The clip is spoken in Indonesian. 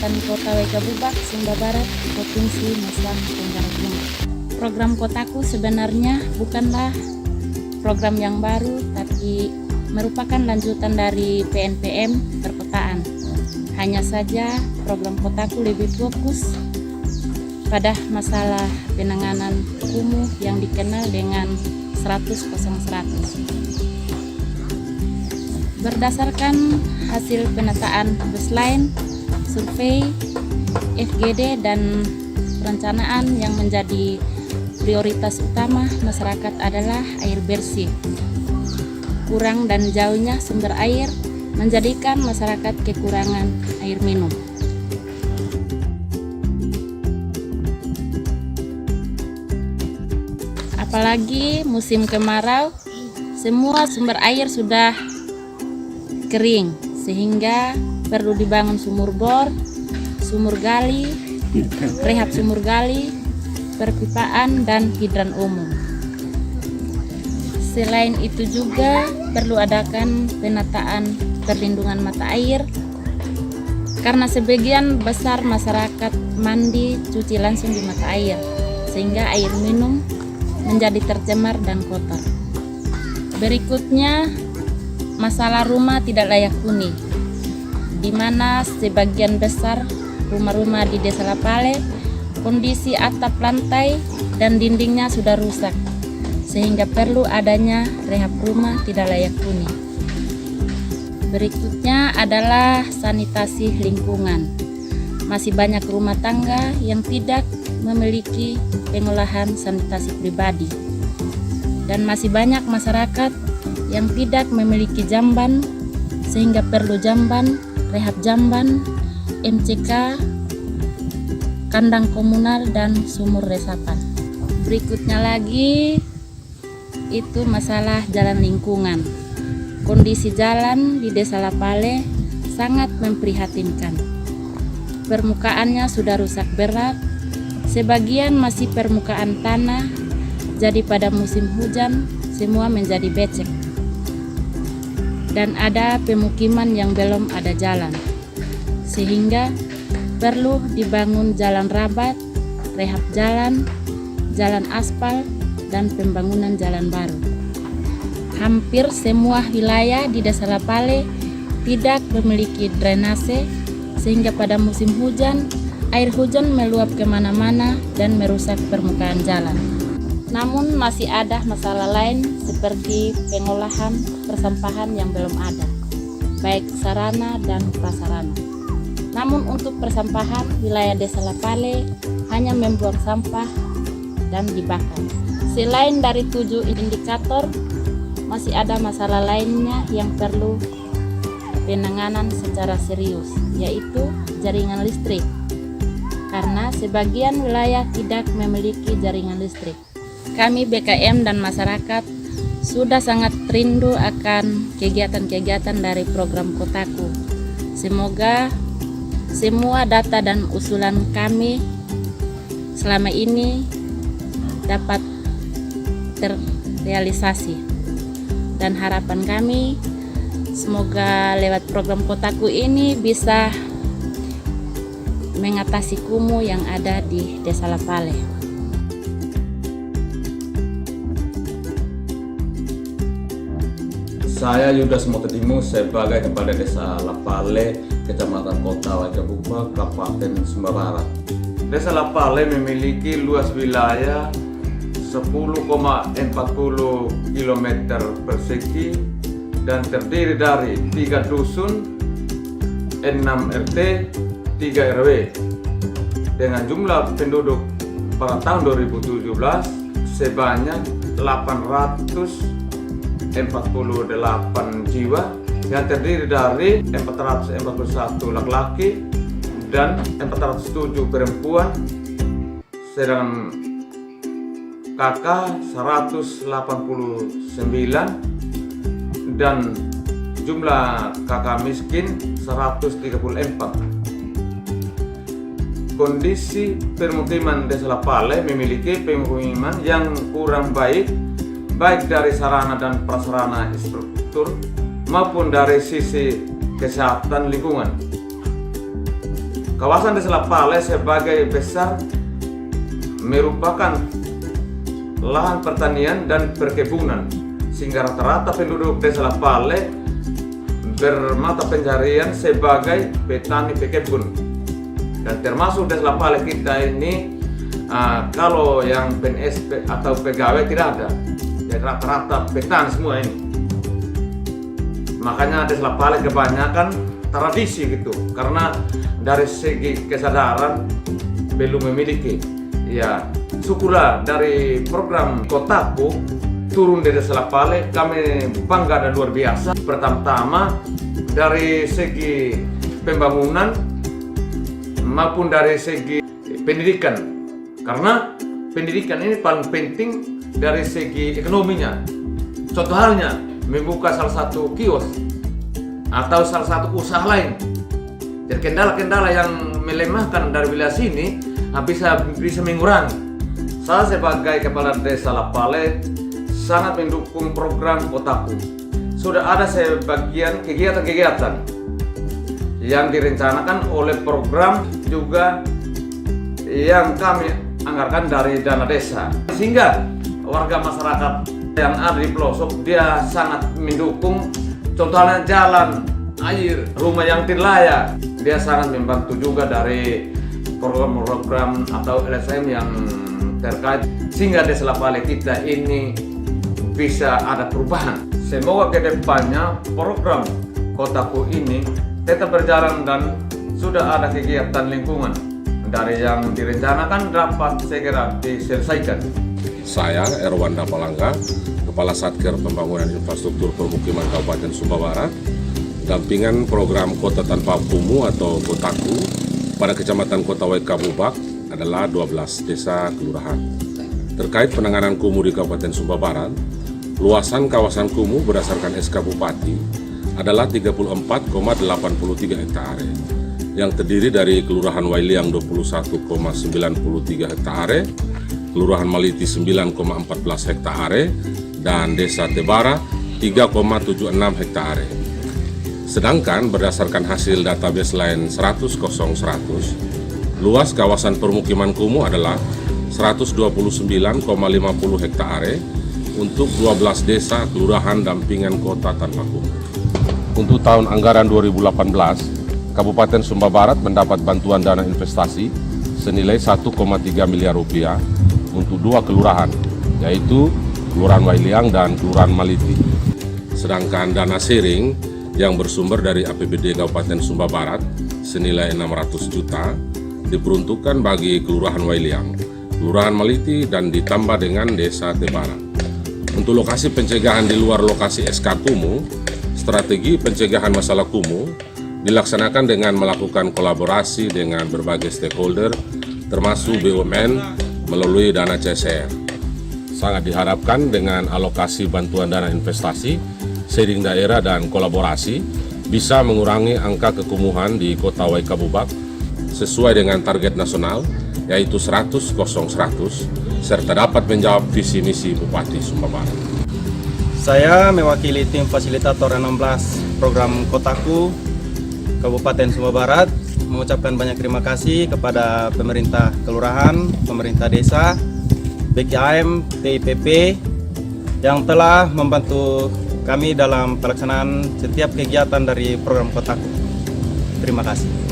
Kecamatan Kota Waikabubak, Sumba Barat, Provinsi Nusa Tenggara Timur. Program Kotaku sebenarnya bukanlah program yang baru, tapi merupakan lanjutan dari PNPM perkotaan. Hanya saja program Kotaku lebih fokus pada masalah penanganan kumuh yang dikenal dengan 100/100. Berdasarkan hasil penataan baseline, survei, FGD, dan perencanaan yang menjadi prioritas utama masyarakat adalah air bersih. Kurang dan jauhnya sumber air menjadikan masyarakat kekurangan air minum. Apalagi musim kemarau, semua sumber air sudah kering, sehingga perlu dibangun sumur bor, sumur gali, rehab sumur gali, perpipaan, dan hidran umum. Selain itu juga perlu adakan penataan perlindungan mata air, karena sebagian besar masyarakat mandi cuci langsung di mata air, sehingga air minum menjadi tercemar dan kotor. Berikutnya, masalah rumah tidak layak huni, di mana sebagian besar rumah-rumah di Desa Lapale kondisi atap lantai dan dindingnya sudah rusak, sehingga perlu adanya rehab rumah tidak layak huni. Berikutnya adalah sanitasi lingkungan. Masih banyak rumah tangga yang tidak memiliki pengolahan sanitasi pribadi, dan masih banyak masyarakat yang tidak memiliki jamban, sehingga perlu jamban, rehab jamban, MCK, kandang komunal, dan sumur resapan. Berikutnya lagi itu masalah jalan lingkungan. Kondisi jalan di Desa Lapale sangat memprihatinkan. Permukaannya sudah rusak berat, sebagian masih permukaan tanah, jadi pada musim hujan semua menjadi becek. Dan ada pemukiman yang belum ada jalan, sehingga perlu dibangun jalan rabat, rehab jalan, jalan aspal, dan pembangunan jalan baru. Hampir semua wilayah di Desa Lapale tidak memiliki drainase, sehingga pada musim hujan air hujan meluap kemana-mana dan merusak permukaan jalan. Namun masih ada masalah lain seperti pengolahan persampahan yang belum ada, baik sarana dan prasarana. Namun untuk persampahan, wilayah Desa Lapale hanya membuang sampah dan dibakar. Selain dari 7 indikator, masih ada masalah lainnya yang perlu penanganan secara serius, yaitu jaringan listrik. Karena sebagian wilayah tidak memiliki jaringan listrik. Kami BKM dan masyarakat sudah sangat rindu akan kegiatan-kegiatan dari program Kotaku. Semoga semua data dan usulan kami selama ini dapat terrealisasi. Dan harapan kami semoga lewat program Kotaku ini bisa mengatasi kumuh yang ada di Desa Lapale. Saya Yudas Motodimu sebagai Kepala Desa Lapale, Kecamatan Kota Waikabubak, Kabupaten Sumba Barat. Desa Lapale memiliki luas wilayah 10,40 km persegi dan terdiri dari 3 dusun, 6 RT, 3 RW. Dengan jumlah penduduk pada tahun 2017 sebanyak 848 jiwa yang terdiri dari 441 laki-laki dan 407 perempuan, sedangkan kakak 189 dan jumlah kakak miskin 134. Kondisi permukiman Desa Lapale memiliki pemukiman yang kurang baik dari sarana dan prasarana infrastruktur maupun dari sisi kesehatan lingkungan. kawasan Desa Lapale sebagai besar merupakan lahan pertanian dan perkebunan, sehingga rata-rata penduduk Desa Lapale bermata pencarian sebagai petani pekebun. Dan termasuk Desa Lapale kita ini kalau yang PNS atau pegawai tidak ada, jadi rata-rata petani semua ini. Makanya Desa Lapale kebanyakan tradisi gitu, karena dari segi kesadaran belum memiliki. Ya, syukurlah dari program Kotaku turun di Desa Lapale, kami bangga dan luar biasa. Pertama-tama dari segi pembangunan maupun dari segi pendidikan, karena pendidikan ini paling penting dari segi ekonominya. Contoh halnya membuka salah satu kios atau salah satu usaha lain. Jadi kendala-kendala yang melemahkan dari wilayah sini bisa mengurangi. Saya sebagai kepala Desa Lapale sangat mendukung program Kotaku. Sudah ada sebagian kegiatan-kegiatan yang direncanakan oleh program juga yang kami anggarkan dari dana desa, sehingga warga masyarakat yang ada di pelosok dia sangat mendukung. Contohnya jalan, air, rumah yang tidak layak, dia sangat membantu juga dari program-program atau LSM yang terkait, sehingga Desa Lapale kita ini bisa ada perubahan. Semoga kedepannya program Kotaku ini tetap berjalan dan sudah ada kegiatan lingkungan dari yang direncanakan dapat segera diselesaikan. Saya Erwanda Palangga, Kepala Satker Pembangunan Infrastruktur Permukiman Kabupaten Sumba Barat, dampingan program Kota Tanpa Kumuh atau Kotaku pada Kecamatan Kota Waika Bubak adalah 12 desa kelurahan. Terkait penanganan kumuh di Kabupaten Sumba Barat, luasan kawasan kumuh berdasarkan SK Bupati adalah 34,83 hektare, yang terdiri dari Kelurahan Wailiang 21,93 hektare, Kelurahan Maliti 9,14 hektare, dan Desa Tebara 3,76 hektare. Sedangkan berdasarkan hasil data baseline 100-0-100, luas kawasan permukiman kumuh adalah 129,50 hektare untuk 12 desa kelurahan dampingan kota tanpa kumuh. Untuk tahun anggaran 2018, Kabupaten Sumba Barat mendapat bantuan dana investasi senilai 1,3 miliar rupiah untuk 2 kelurahan, yaitu Kelurahan Wailiang dan Kelurahan Maliti. Sedangkan dana sharing yang bersumber dari APBD Kabupaten Sumba Barat senilai 600 juta diperuntukkan bagi Kelurahan Wailiang, Kelurahan Maliti, dan ditambah dengan Desa Tebara. Untuk lokasi pencegahan di luar lokasi SK Kumuh, strategi pencegahan masalah kumuh dilaksanakan dengan melakukan kolaborasi dengan berbagai stakeholder, termasuk BUMN melalui dana CSR. Sangat diharapkan dengan alokasi bantuan dana investasi, sharing daerah dan kolaborasi bisa mengurangi angka kekumuhan di Kota Waika Bubak sesuai dengan target nasional, yaitu 100-0-100, serta dapat menjawab visi misi Bupati Sumba Barat. Saya mewakili tim fasilitator 16 program Kotaku Kabupaten Sumba Barat mengucapkan banyak terima kasih kepada pemerintah kelurahan, pemerintah desa, BKM, TIPP yang telah membantu kami dalam pelaksanaan setiap kegiatan dari program Kotaku. Terima kasih.